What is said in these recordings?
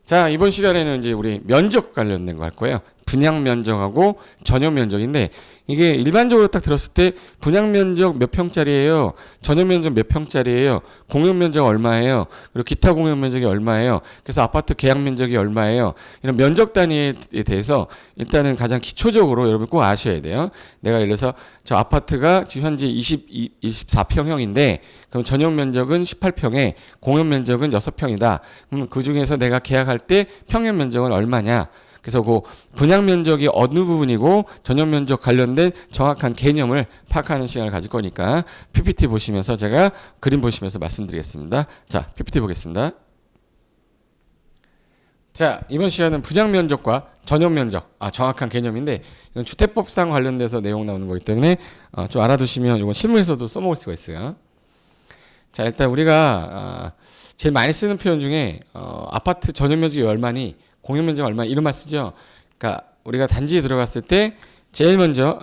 자, 이번 시간에는 이제 우리 면적 관련된 거 할 거예요. 분양 면적하고 전용 면적인데, 이게 일반적으로 딱 들었을 때 분양 면적 몇 평짜리예요? 전용 면적 몇 평짜리예요? 공용 면적 얼마예요? 그리고 기타 공용 면적이 얼마예요? 그래서 아파트 계약 면적이 얼마예요? 이런 면적 단위에 대해서 일단은 가장 기초적으로 여러분 꼭 아셔야 돼요. 내가 예를 들어서 저 아파트가 지금 현재 24평형인데 그럼 전용 면적은 18평에 공용 면적은 6평이다. 그럼 그 중에서 내가 계약할 때 평형 면적은 얼마냐? 그래서 그 분양 면적이 어느 부분이고 전용 면적 관련된 정확한 개념을 파악하는 시간을 가질 거니까 PPT 보시면서 제가 그림 보시면서 말씀드리겠습니다. 자, PPT 보겠습니다. 자, 이번 시간은 분양 면적과 전용 면적, 정확한 개념인데 이건 주택법상 관련돼서 내용 나오는 거기 때문에 좀 알아두시면 이건 실무에서도 써먹을 수가 있어요. 자, 일단 우리가 제일 많이 쓰는 표현 중에 아파트 전용 면적이 얼마니, 공용 면적 얼마 이런 말 쓰죠. 그러니까 우리가 단지에 들어갔을 때 제일 먼저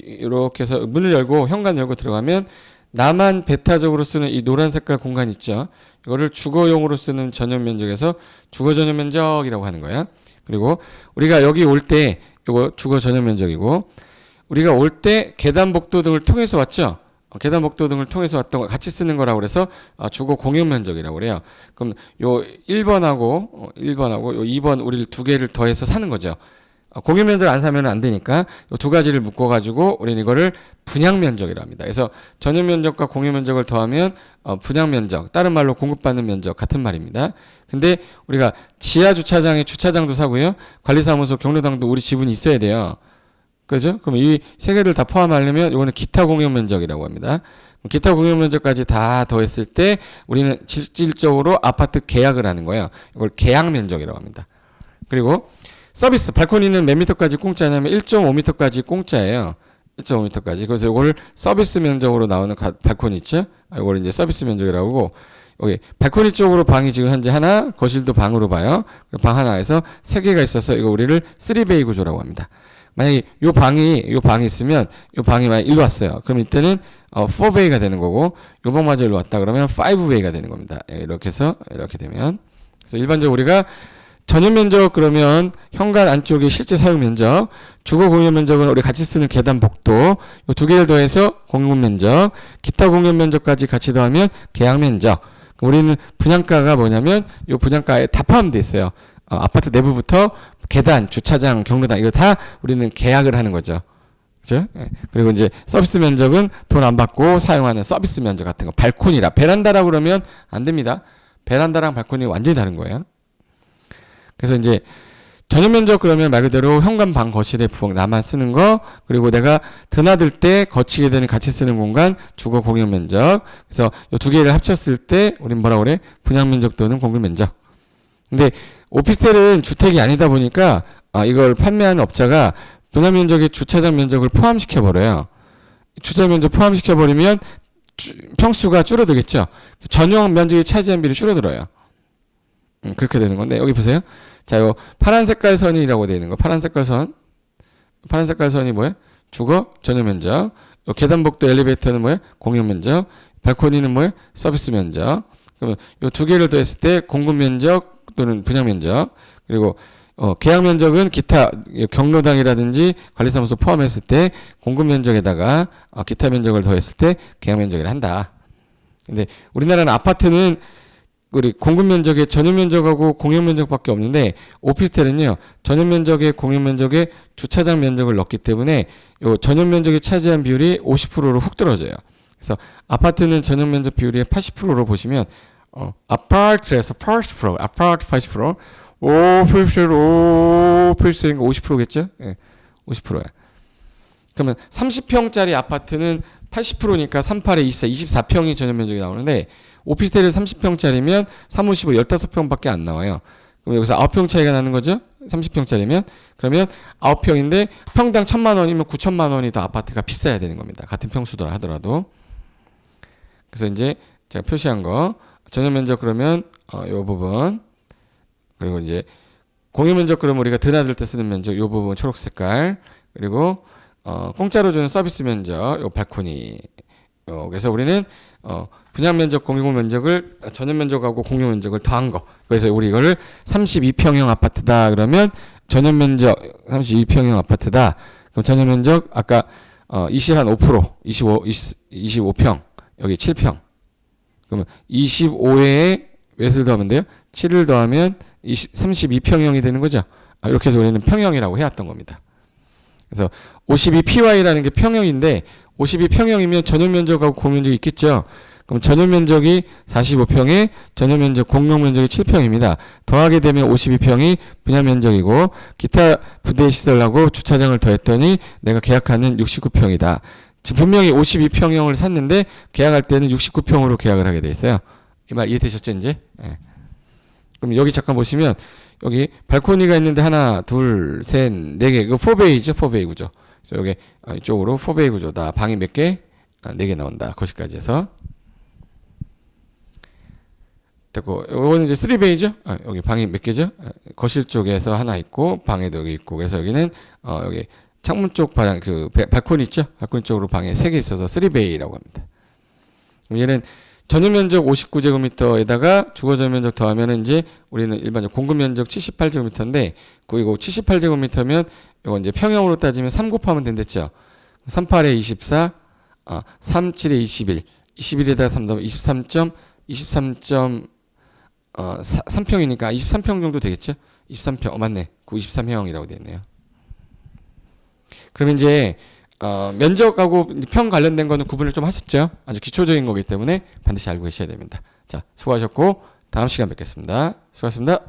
이렇게 해서 문을 열고 현관 열고 들어가면 나만 배타적으로 쓰는 이 노란 색깔 공간 있죠. 이거를 주거용으로 쓰는 전용 면적에서 주거 전용 면적이라고 하는 거예요. 그리고 우리가 여기 올 때 이거 주거 전용 면적이고 우리가 올 때 계단 복도 등을 통해서 왔죠. 계단 복도 등을 통해서 왔던 거 같이 쓰는 거라고 그래서 주거 공용 면적이라고 그래요. 그럼 요 1번하고 요 2번 우리를 두 개를 더해서 사는 거죠. 공용 면적 안 사면 안 되니까 요 두 가지를 묶어 가지고 우리는 이거를 분양 면적이라고 합니다. 그래서 전용 면적과 공용 면적을 더하면 분양 면적, 다른 말로 공급받는 면적 같은 말입니다. 근데 우리가 지하 주차장에 주차장도 사고요. 관리사무소, 경로당도 우리 지분이 있어야 돼요. 그죠? 그럼 이 세 개를 다 포함하려면 이거는 기타 공용 면적이라고 합니다. 기타 공용 면적까지 다 더했을 때 우리는 실질적으로 아파트 계약을 하는 거예요. 이걸 계약 면적이라고 합니다. 그리고 서비스, 발코니는 몇 미터까지 공짜냐면 1.5미터까지 공짜예요. 1.5미터까지. 그래서 이걸 서비스 면적으로 나오는 발코니 있죠? 이걸 이제 서비스 면적이라고 하고, 여기 발코니 쪽으로 방이 지금 현재 하나, 거실도 방으로 봐요. 방 하나에서 세 개가 있어서 이거 우리를 3베이 구조라고 합니다. 만약에 요 방이 있으면 요 방이 만약 일로 왔어요. 그럼 이때는 4베이가 되는 거고 요 방마저 일로 왔다 그러면 5베이가 되는 겁니다. 이렇게 해서 이렇게 되면 그래서 일반적으로 우리가 전용 면적 그러면 현관 안쪽의 실제 사용 면적, 주거 공용 면적은 우리 같이 쓰는 계단 복도 요 두 개를 더해서 공용 면적, 기타 공용 면적까지 같이 더하면 계약 면적. 우리는 분양가가 뭐냐면 요 분양가에 다 포함되어 있어요. 아파트 내부부터 계단, 주차장, 경로당 이거 다 우리는 계약을 하는 거죠. 그죠? 그리고 이제 서비스 면적은 돈 안 받고 사용하는 서비스 면적 같은 거. 발코니라. 베란다라고 그러면 안 됩니다. 베란다랑 발코니 완전히 다른 거예요. 그래서 이제 전용 면적 그러면 말 그대로 현관 방 거실의 부엌 나만 쓰는 거, 그리고 내가 드나들 때 거치게 되는 같이 쓰는 공간 주거 공용 면적. 그래서 이 두 개를 합쳤을 때 우린 뭐라 그래? 분양 면적 또는 공급 면적. 근데 오피스텔은 주택이 아니다 보니까 이걸 판매하는 업자가 분양 면적에 주차장 면적을 포함시켜 버려요. 주차장 면적 포함시켜 버리면 평수가 줄어들겠죠. 전용 면적이 차지한 비율이 줄어들어요. 그렇게 되는 건데 여기 보세요. 자, 이거 파란 색깔 선이라고 되어 있는 거. 파란 색깔 선이 뭐예요? 주거 전용 면적. 요 계단복도 엘리베이터는 뭐예요? 공용 면적. 발코니는 뭐예요? 서비스 면적. 그러면 요 두 개를 더했을 때 공급 면적 또는 분양 면적. 그리고 계약 면적은 기타 경로당이라든지 관리사무소 포함했을 때 공급 면적에다가 기타 면적을 더했을 때 계약 면적을 한다. 근데 우리나라는 아파트는 우리 공급 면적에 전용 면적하고 공용 면적밖에 없는데 오피스텔은요 전용 면적에 공용 면적에 주차장 면적을 넣기 때문에 요 전용 면적이 차지한 비율이 50%로 훅 떨어져요. 그래서 아파트는 전용 면적 비율이 80%로 보시면 아파트에서 80%, 아파트 80%, 오피스텔이니까 50%겠죠? 예, 50%야. 그러면 30평짜리 아파트는 80%니까 38에 24, 24평이 전용 면적이 나오는데 오피스텔이 30평짜리면 3, 5, 15, 15평밖에 안 나와요. 그럼 여기서 9평 차이가 나는 거죠? 30평짜리면. 그러면 9평인데 평당 1,000만 원이면 9천만 원이 더 아파트가 비싸야 되는 겁니다. 같은 평수더라 하더라도. 그래서 이제 제가 표시한 거 전용 면적 그러면 요 부분 그리고 이제 공용 면적 그러면 우리가 드나들 때 쓰는 면적 요 부분 초록 색깔 그리고 공짜로 주는 서비스 면적 요 발코니 그래서 우리는 분양 면적, 공유 면적을 전용 면적하고 공유 면적을 더한 거. 그래서 우리 이거를 32평형 아파트다 그러면 전용 면적 32평형 아파트다. 그럼 전용 면적 아까 25%, 25평 여기 7평. 그러면 25회에 몇을 더하면 돼요? 7을 더하면 32평형이 되는 거죠. 이렇게 해서 우리는 평형이라고 해왔던 겁니다. 그래서 52py라는 게 평형인데 52평형이면 전용 면적하고 공유 면적이 있겠죠. 그럼 전용 면적이 45평에 전용 면적 공용 면적이 7평입니다. 더하게 되면 52평이 분양 면적이고 기타 부대 시설하고 주차장을 더했더니 내가 계약하는 69평이다. 지금 분명히 52평형을 샀는데 계약할 때는 69평으로 계약을 하게 돼 있어요. 이 말 이해되셨죠 이제? 예. 그럼 여기 잠깐 보시면 여기 발코니가 있는데 하나, 둘, 셋, 네 개. 이거 4베이죠, 4베이 구조. 그래서 여기 이쪽으로 4베이 구조다. 방이 몇 개? 4개 나온다. 거기까지 해서. 됐고, 이거는 이제 3베이죠. 여기 방이 몇 개죠? 거실 쪽에서 하나 있고 방에도 여기 있고. 그래서 여기는 여기 창문 쪽 방, 발코니 있죠? 발코니 쪽으로 방에 3개 있어서 3베이라고 합니다. 그럼 얘는 전용 면적 59제곱미터에다가 주거 전용 면적 더하면은 이제 우리는 일반적 공급 면적 78제곱미터인데 그리고 78제곱미터면 이거 이제 평형으로 따지면 3 곱하면 된댔죠. 38에 24, 37에 21, 21에다가 3 더하면 23.3평이니까 23평 정도 되겠죠? 23평, 맞네. 93형이라고 되어 있네요. 그럼 이제 면적하고 평 관련된 거는 구분을 좀 하셨죠? 아주 기초적인 거기 때문에 반드시 알고 계셔야 됩니다. 자, 수고하셨고 다음 시간 뵙겠습니다. 수고하셨습니다.